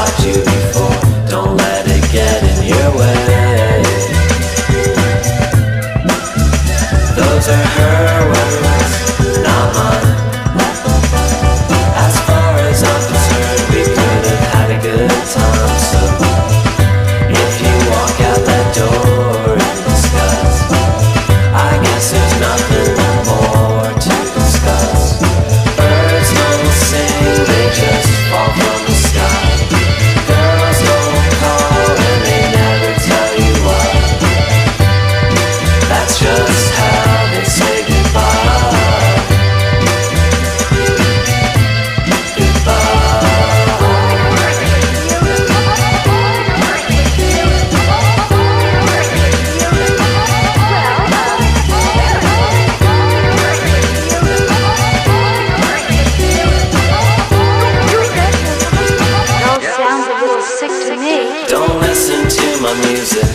loved you before, don't let it get in your way. Those are her words, not mine. As far as I'm concerned, we could have had a good time. So if you walk out that door in disgust, I guess there's nothing more to discuss. Birds don't sing, they just fall from the sky. Girls don't call and they never tell you why. That's just how they say goodbye. Don't listen to my music,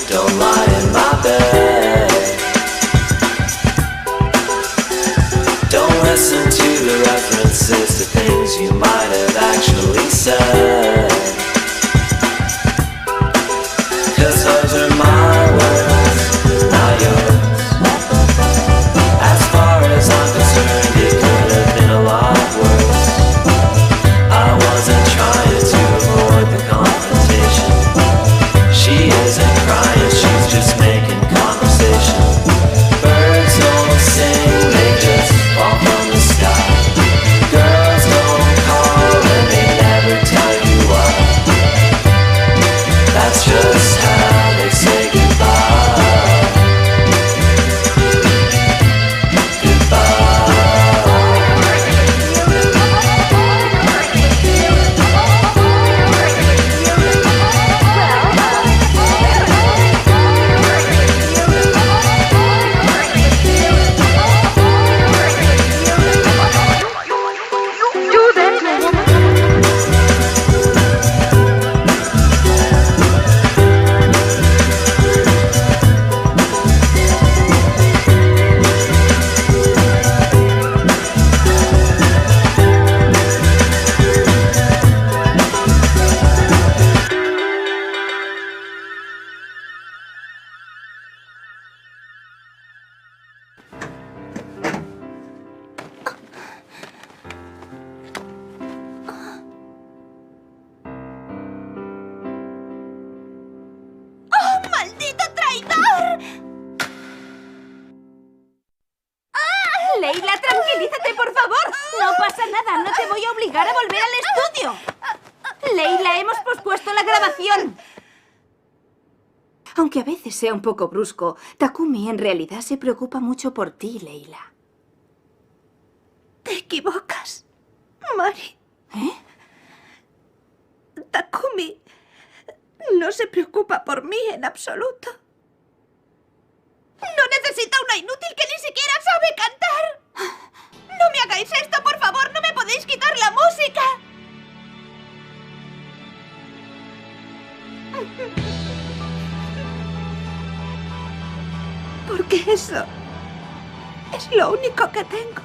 don't lie in my bed. Don't listen to the references to things you might have actually said. 'Cause those are my words, not yours. As far as I'm concerned, it could have been a lot worse. I wasn't trying to avoid the confrontation. She isn't crying, she's just making conversation. Birds don't sing, they just fall from the sky. Girls don't call and they never tell you why. That's just how they say goodbye. Goodbye. ¡Maldito traidor! Leila, tranquilízate, por favor. No pasa nada, no te voy a obligar a volver al estudio. Leila, hemos pospuesto la grabación. Aunque a veces sea un poco brusco, Takumi en realidad se preocupa mucho por ti, Leila. Te equivocas, Mari. ¿Eh? Takumi no se preocupa por mí en absoluto. No necesita una inútil que ni siquiera sabe cantar. No me hagáis esto, por favor. No me podéis quitar la música. Porque eso es lo único que tengo.